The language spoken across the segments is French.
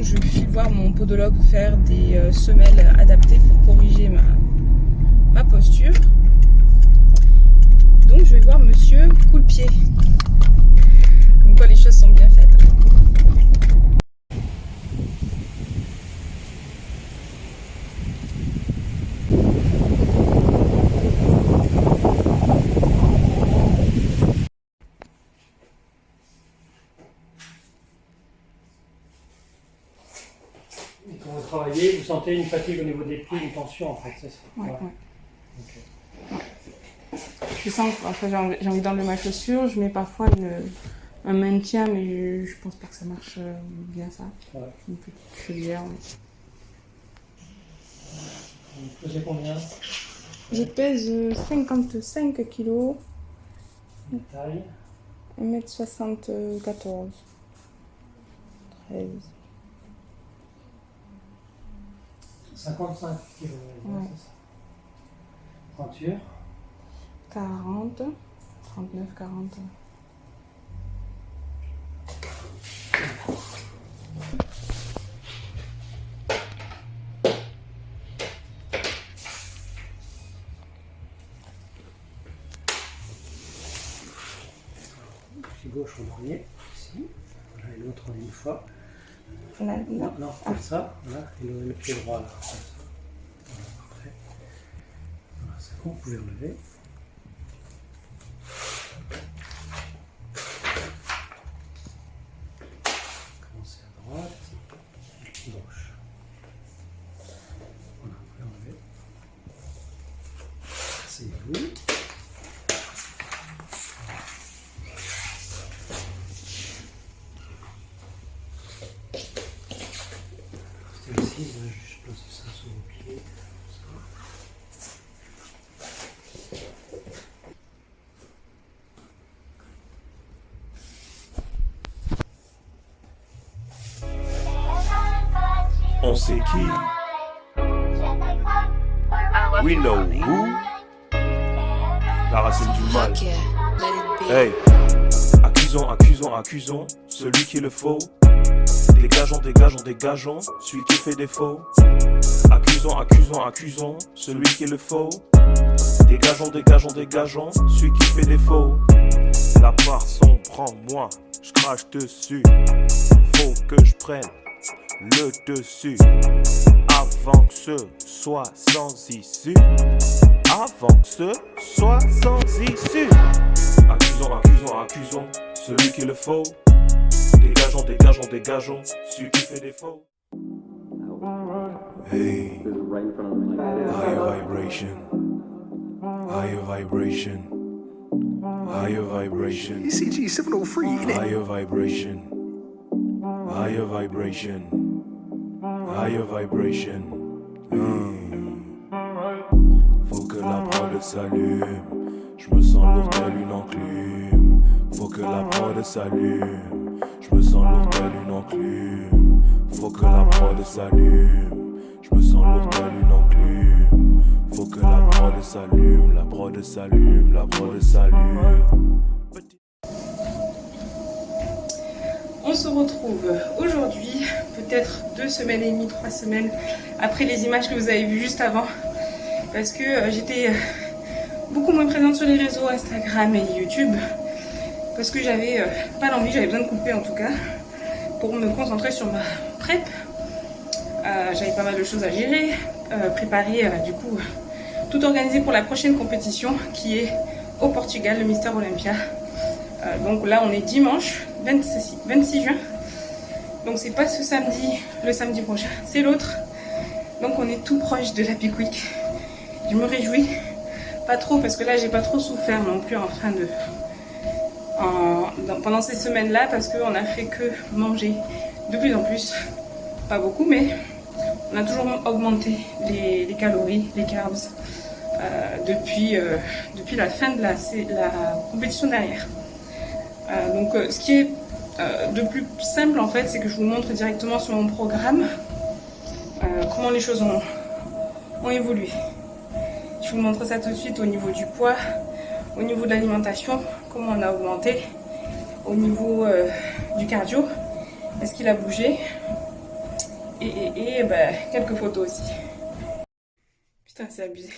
Donc je vais voir mon podologue faire des semelles adaptées pour corriger ma posture. Donc je vais voir monsieur Coule-Pied. Comme quoi les choses sont bien faites. Et quand vous travaillez, vous sentez une fatigue au niveau des pieds, une tension en fait, c'est ça? Ouais. Okay. Je sens que j'ai envie d'enlever ma chaussure, je mets parfois un maintien, mais je pense pas que ça marche bien ça. Ouais. Une petite chaudière. Vous pesez combien? Je pèse 55 kg, Taille? 1m74, 13. 55 kg, Ouais. c'est ça. Pointure? 40, 39, 40. Pied gauche en premier, ici. Voilà, et l'autre en une fois. Là, Non, comme ça, voilà, et le pied droit là. Comme ça. Voilà, parfait. Voilà, c'est bon, vous pouvez relever. Commencez à droite, et le pied gauche. Voilà, vous pouvez relever. Asseyez-vous. Ici, je vais juste placer ça sur vos pieds. On sait qui. We know who. La racine du mal. Hey. Accusons celui qui le faut. Dégageons celui qui fait défaut. Accusons celui qui le faut. Dégageons celui qui fait défaut. La part son prends-moi, je crache dessus. Faut que je prenne le dessus. Avant que ce soit sans issue. Accusons celui qui le faut. Dégageons celui qui fait défaut. Hey, higher vibration. ECG 703, innit? Higher vibration. Faut que la prod s'allume. Je me sens lourd telle une enclume. Faut que la prod s'allume. Je me sens lourd telle une enclume. Faut que la prod s'allume. Je me sens lourd telle une enclume. Faut que la prod s'allume. La prod s'allume. On se retrouve aujourd'hui, peut-être 2 semaines et demie, 3 semaines après les images que vous avez vues juste avant. Parce que j'étais beaucoup moins présente sur les réseaux Instagram et YouTube. Parce que j'avais pas l'envie, j'avais besoin de couper en tout cas. Pour me concentrer sur ma prep. J'avais pas mal de choses à gérer. Préparer du coup, tout organisé pour la prochaine compétition qui est au Portugal, le Mister Olympia. Donc là on est dimanche 26 juin. Donc c'est pas ce samedi, le samedi prochain, c'est l'autre. Donc on est tout proche de la Peak Week. Je me réjouis, pas trop parce que là j'ai pas trop souffert non plus pendant ces semaines-là parce qu'on a fait que manger de plus en plus. Pas beaucoup mais on a toujours augmenté les calories, les carbs depuis la fin de la compétition dernière. Donc ce qui est de plus simple en fait, c'est que je vous montre directement sur mon programme comment les choses ont évolué. Je vous montre ça tout de suite au niveau du poids, au niveau de l'alimentation, comment on a augmenté, au niveau du cardio, est-ce qu'il a bougé, Et bah, quelques photos aussi. Putain, c'est abusé.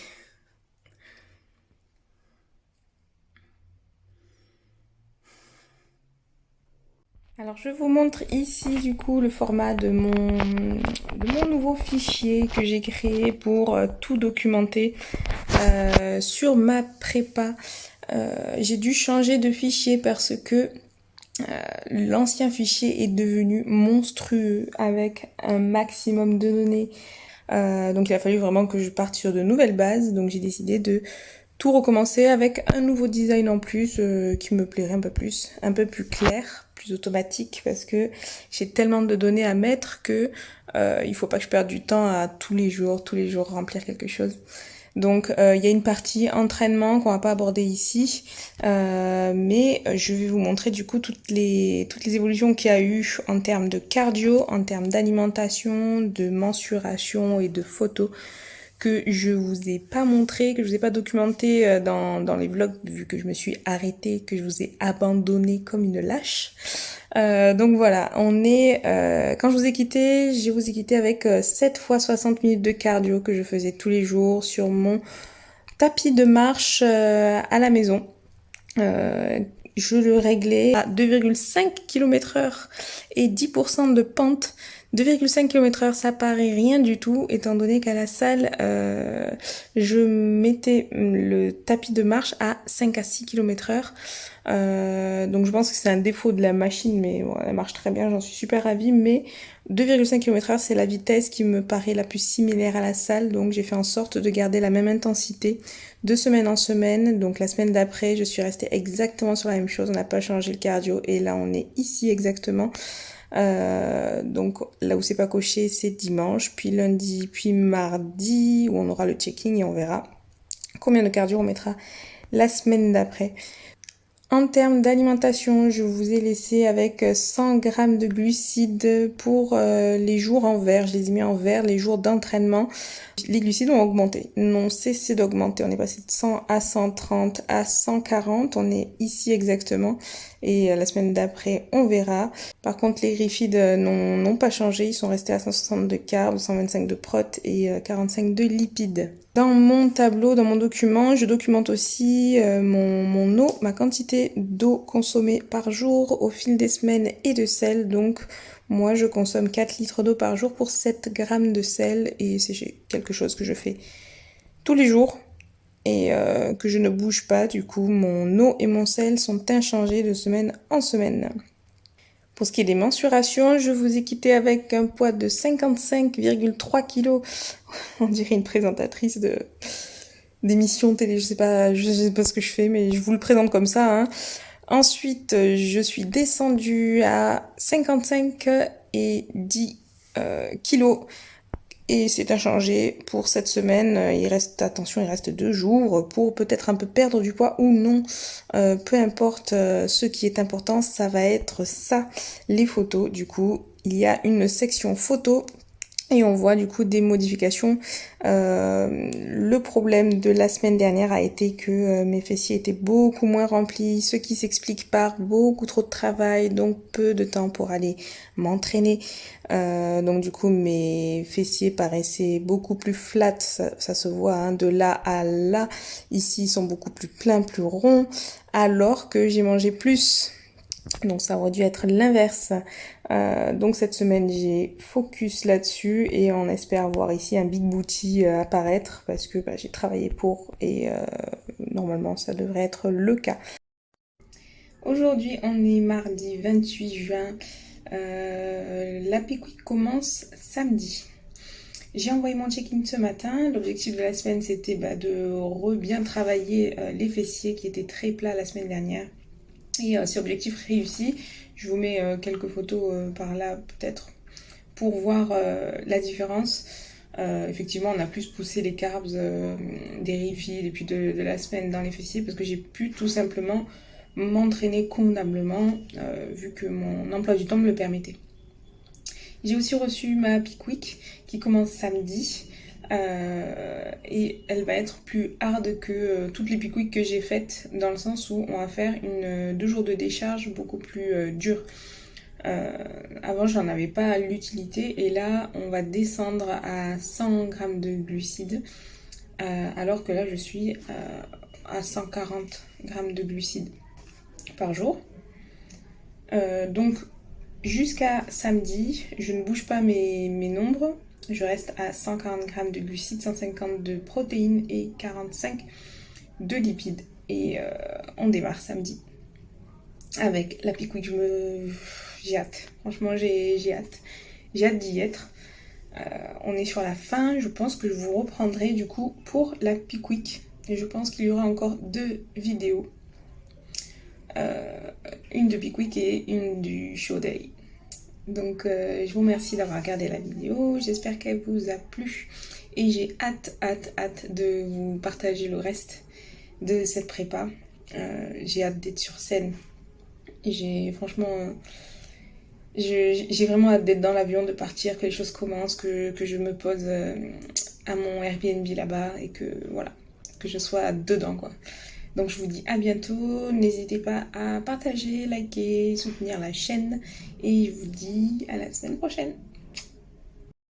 Alors je vous montre ici du coup le format de mon nouveau fichier que j'ai créé pour tout documenter sur ma prépa. J'ai dû changer de fichier parce que l'ancien fichier est devenu monstrueux avec un maximum de données. Donc il a fallu vraiment que je parte sur de nouvelles bases. Donc j'ai décidé de tout recommencer avec un nouveau design en plus qui me plairait un peu plus clair, plus automatique, parce que j'ai tellement de données à mettre que il faut pas que je perde du temps à tous les jours remplir quelque chose. Donc il y a une partie entraînement qu'on va pas aborder ici, mais je vais vous montrer du coup toutes les évolutions qu'il y a eu en termes de cardio, en termes d'alimentation, de mensuration et de photos que je vous ai pas montré, que je vous ai pas documenté dans les vlogs vu que je me suis arrêtée, que je vous ai abandonné comme une lâche. Donc voilà, on est quand je vous ai quitté avec 7 fois 60 minutes de cardio que je faisais tous les jours sur mon tapis de marche à la maison. Je le réglais à 2,5 km/h et 10% de pente. 2,5 km/h, ça paraît rien du tout, étant donné qu'à la salle, je mettais le tapis de marche à 5 à 6 km/h. Donc je pense que c'est un défaut de la machine, mais bon, elle marche très bien, j'en suis super ravie. Mais 2,5 km/h, c'est la vitesse qui me paraît la plus similaire à la salle, donc j'ai fait en sorte de garder la même intensité de semaine en semaine. Donc la semaine d'après, je suis restée exactement sur la même chose, on n'a pas changé le cardio, et là on est ici exactement. Donc là où c'est pas coché, c'est dimanche, puis lundi, puis mardi, où on aura le checking et on verra combien de cardio on mettra la semaine d'après. En termes d'alimentation, je vous ai laissé avec 100 g de glucides pour les jours en vert. Je les ai mis en vert les jours d'entraînement. Les glucides ont augmenté, n'ont cessé d'augmenter. On est passé de 100 à 130 à 140. On est ici exactement. Et la semaine d'après, on verra. Par contre, les rifides n'ont pas changé. Ils sont restés à 160 de carbs, 125 de prot et 45 de lipides. Dans mon tableau, dans mon document, je documente aussi mon eau, ma quantité d'eau consommée par jour au fil des semaines et de sel. Donc moi je consomme 4 litres d'eau par jour pour 7 grammes de sel, et c'est quelque chose que je fais tous les jours et que je ne bouge pas. Du coup mon eau et mon sel sont inchangés de semaine en semaine. Pour ce qui est des mensurations, je vous ai quitté avec un poids de 55,3 kg. On dirait une présentatrice d'émission télé, je sais pas ce que je fais, mais je vous le présente comme ça, hein. Ensuite, je suis descendue à 55 et 10 kilos. Et c'est inchangé pour cette semaine. Il reste 2 jours pour peut-être un peu perdre du poids ou non. Peu importe, ce qui est important, ça va être ça, les photos. Du coup, il y a une section photos et on voit du coup des modifications. Le problème de la semaine dernière a été que mes fessiers étaient beaucoup moins remplis, ce qui s'explique par beaucoup trop de travail, donc peu de temps pour aller m'entraîner. Donc du coup mes fessiers paraissaient beaucoup plus flat, ça se voit, hein, de là à là. Ici ils sont beaucoup plus pleins, plus ronds, alors que j'ai mangé plus. Donc ça aurait dû être l'inverse. Donc cette semaine j'ai focus là-dessus et on espère voir ici un big booty apparaître parce que j'ai travaillé pour, et normalement ça devrait être le cas. Aujourd'hui on est mardi 28 juin. La Peak Week commence samedi. J'ai envoyé mon check-in ce matin. L'objectif de la semaine c'était de bien travailler les fessiers qui étaient très plats la semaine dernière. Et c'est objectif réussi. Je vous mets quelques photos par là peut-être pour voir la différence. Effectivement on a plus poussé les carbs des refills et puis de la semaine dans les fessiers parce que j'ai pu tout simplement m'entraîner convenablement vu que mon emploi du temps me le permettait. J'ai aussi reçu ma Peak Week qui commence samedi. Et elle va être plus hard que toutes les Peak Week que j'ai faites, dans le sens où on va faire 2 jours de décharge beaucoup plus durs. Avant, j'en avais pas l'utilité et là, on va descendre à 100 grammes de glucides alors que là, je suis à 140 grammes de glucides par jour. Donc, jusqu'à samedi, je ne bouge pas mes nombres. Je reste à 140 grammes de glucides, 150 de protéines et 45 de lipides. Et on démarre samedi avec la Peak Week. J'ai hâte. Franchement, j'ai hâte. J'ai hâte d'y être. On est sur la fin. Je pense que je vous reprendrai du coup pour la Peak Week. Et je pense qu'il y aura encore 2 vidéos. Une de Peak Week et une du Show Day. Donc je vous remercie d'avoir regardé la vidéo, j'espère qu'elle vous a plu et j'ai hâte de vous partager le reste de cette prépa. J'ai hâte d'être sur scène et j'ai vraiment hâte d'être dans l'avion, de partir, que les choses commencent, que je me pose à mon Airbnb là-bas et que voilà, que je sois dedans quoi. Donc je vous dis à bientôt, n'hésitez pas à partager, liker, soutenir la chaîne et je vous dis à la semaine prochaine.